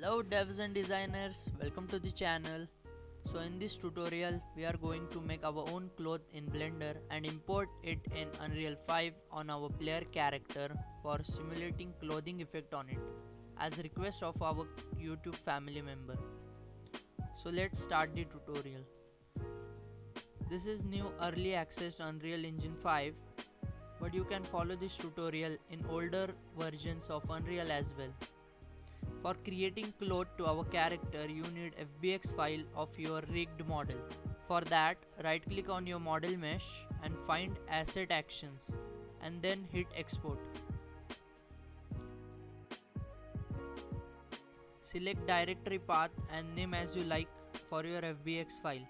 Hello devs and designers, welcome to the channel. So in this tutorial we are going to make our own cloth in Blender and import it in Unreal 5 on our player character for simulating clothing effect on it as request of our YouTube family member. So let's start the tutorial. This is new early access Unreal Engine 5, but you can follow this tutorial in older versions of Unreal as well. For creating cloth to our character, you need FBX file of your rigged model. For that, right click on your model mesh and find Asset Actions and then hit Export. Select directory path and name as you like for your FBX file.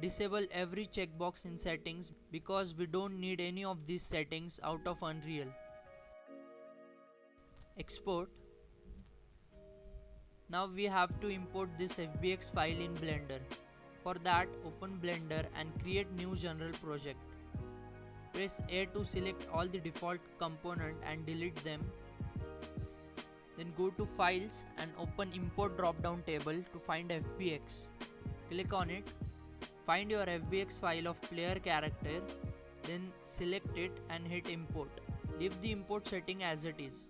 Disable every checkbox in settings because we don't need any of these settings out of Unreal. Export. Now we have to import this FBX file in Blender. For that, open Blender and create new general project. Press A to select all the default component and delete them. Then go to Files and open Import drop-down table to find FBX. Click on it. Find your FBX file of player character. Then select it and hit Import. Leave the import setting as it is.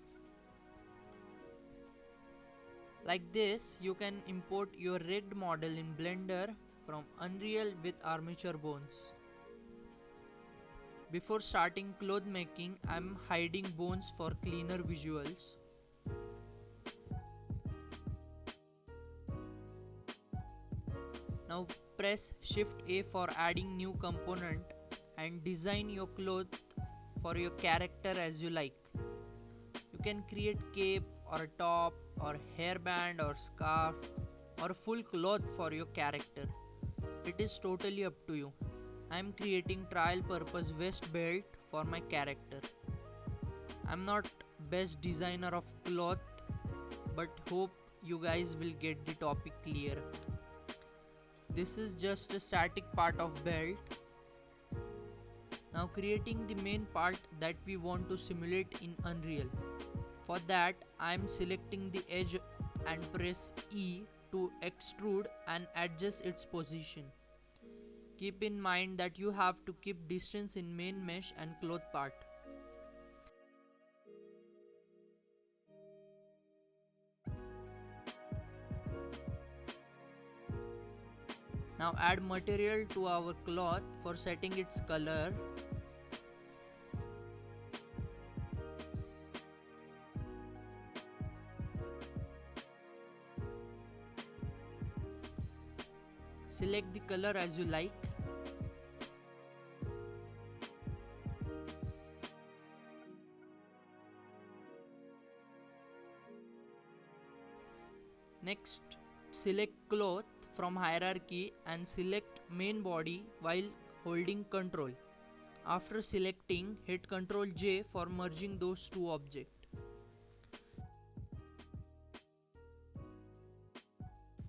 Like this, you can import your rigged model in Blender from Unreal with Armature Bones. Before starting cloth making, I am hiding bones for cleaner visuals. Now press Shift A for adding new component and design your cloth for your character as you like. You can create cape or a top or hairband or scarf or full cloth for your character. It is totally up to you. I am creating trial purpose vest belt for my character. I am not best designer of cloth, but hope you guys will get the topic clear. This is just a static part of belt. Now creating the main part that we want to simulate in Unreal. For that, I am selecting the edge and press E to extrude and adjust its position. Keep in mind that you have to keep distance in main mesh and cloth part. Now add material to our cloth for setting its color. Select the color as you like. Next, select cloth from hierarchy and select main body while holding Ctrl. After selecting, hit Ctrl J for merging those two objects.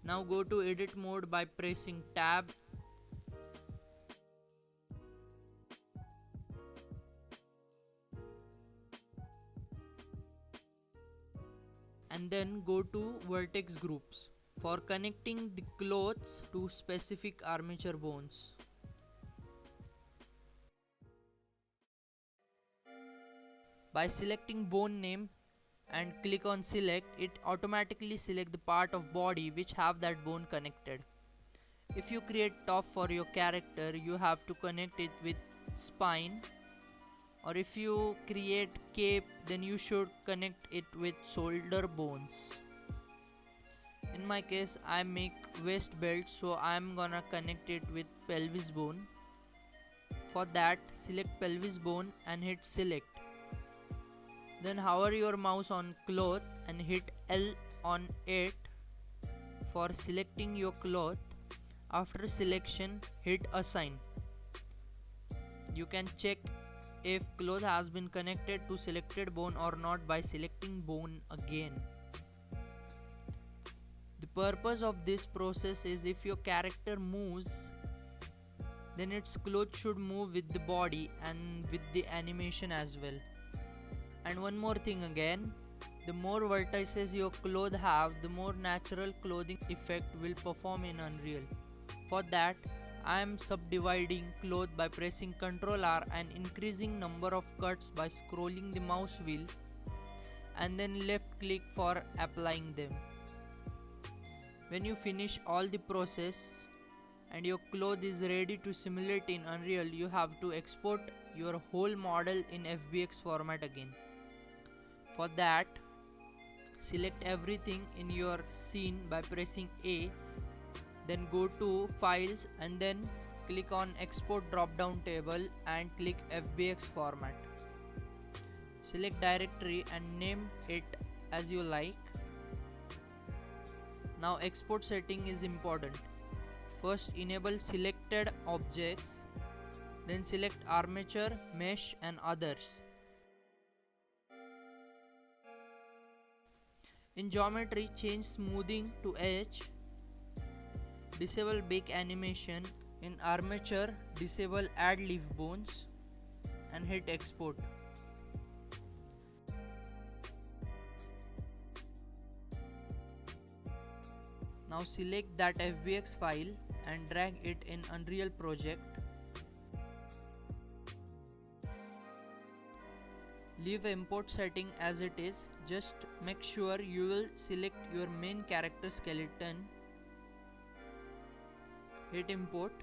Now go to edit mode by pressing tab. And then go to vertex groups for connecting the clothes to specific armature bones. By selecting bone name and click on select, it automatically select the part of body which have that bone connected. If you create top for your character, you have to connect it with spine, or if you create cape, then you should connect it with shoulder bones. In my case, I make waist belt, so I am gonna connect it with pelvis bone. For that, select pelvis bone and hit select. Then hover your mouse on cloth and hit L on it for selecting your cloth. After selection, hit assign. You can check if cloth has been connected to selected bone or not by selecting bone again. The purpose of this process is if your character moves, then its clothes should move with the body and with the animation as well. And one more thing again, The more vertices your cloth have, the more natural clothing effect will perform in Unreal. For that, I am subdividing cloth by pressing Ctrl R and increasing number of cuts by scrolling the mouse wheel and then left click for applying them. When you finish all the process and your cloth is ready to simulate in Unreal, you have to export your whole model in FBX format again. For that, select everything in your scene by pressing A, then go to Files and then click on Export drop down table and click FBX format. Select directory and name it as you like. Now export setting is important. First enable selected objects, then select armature, mesh and others. In geometry, change smoothing to H. Disable bake animation. In armature, disable add leaf bones and hit export. Now select that FBX file and drag it in Unreal Project. Leave import setting as it is. Just make sure you will select your main character skeleton. Hit import.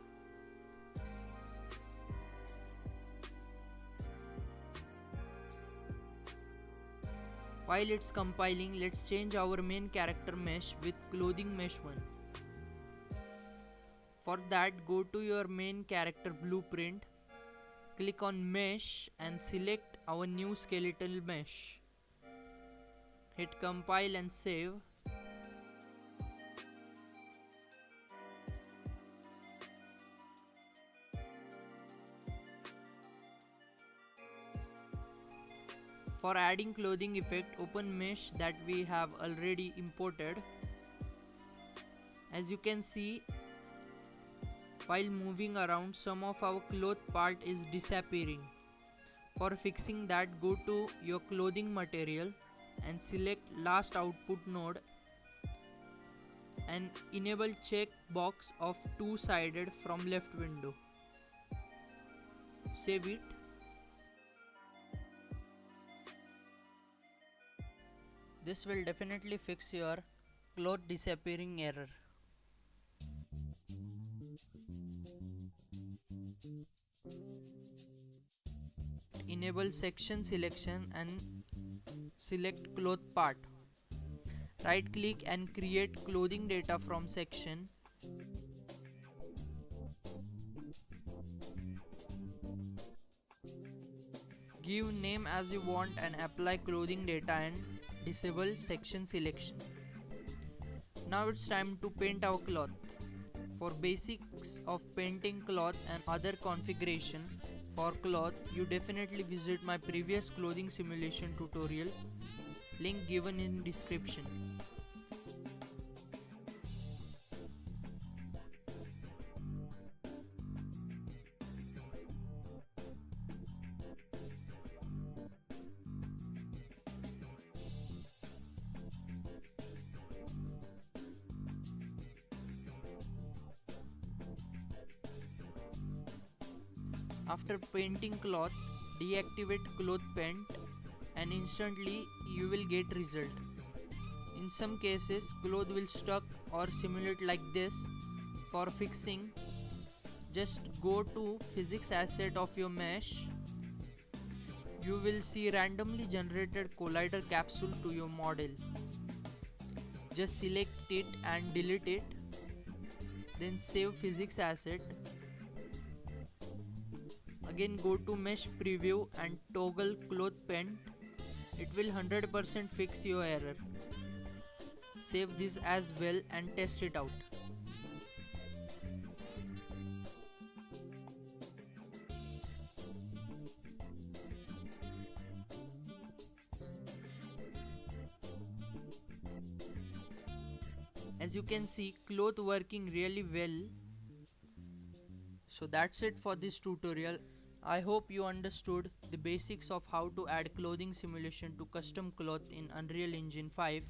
While it's compiling, let's change our main character mesh with clothing mesh 1. For that, go to your main character blueprint, click on mesh and select our new skeletal mesh. Hit compile and save. For adding clothing effect, open mesh that we have already imported. As you can see, while moving around, some of our cloth part is disappearing. For fixing that, go to your clothing material and select last output node and enable check box of two-sided from left window. Save it. This will definitely fix your cloth disappearing error. Enable section selection and select cloth part. Right click and create clothing data from section. Give name as you want and apply clothing data and disable section selection. Now it's time to paint our cloth. For basics of painting cloth and other configuration for cloth, you definitely visit my previous clothing simulation tutorial, link given in description. After painting cloth, deactivate cloth paint and instantly you will get result. In some cases, cloth will stuck or simulate like this. For fixing, just go to physics asset of your mesh. You will see randomly generated collider capsule to your model. Just select it and delete it. Then save physics asset. Again go to mesh preview and toggle cloth paint. It will 100% fix your error. Save this as well and test it out. As you can see, cloth working really well. So that's it for this tutorial. I hope you understood the basics of how to add clothing simulation to custom cloth in Unreal Engine 5.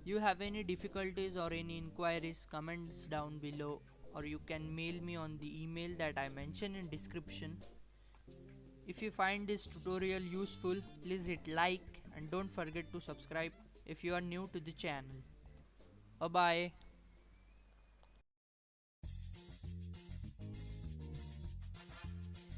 You have any difficulties or any inquiries, comments down below, or you can mail me on the email that I mentioned in description. If you find this tutorial useful, please hit like and don't forget to subscribe if you are new to the channel. Bye bye.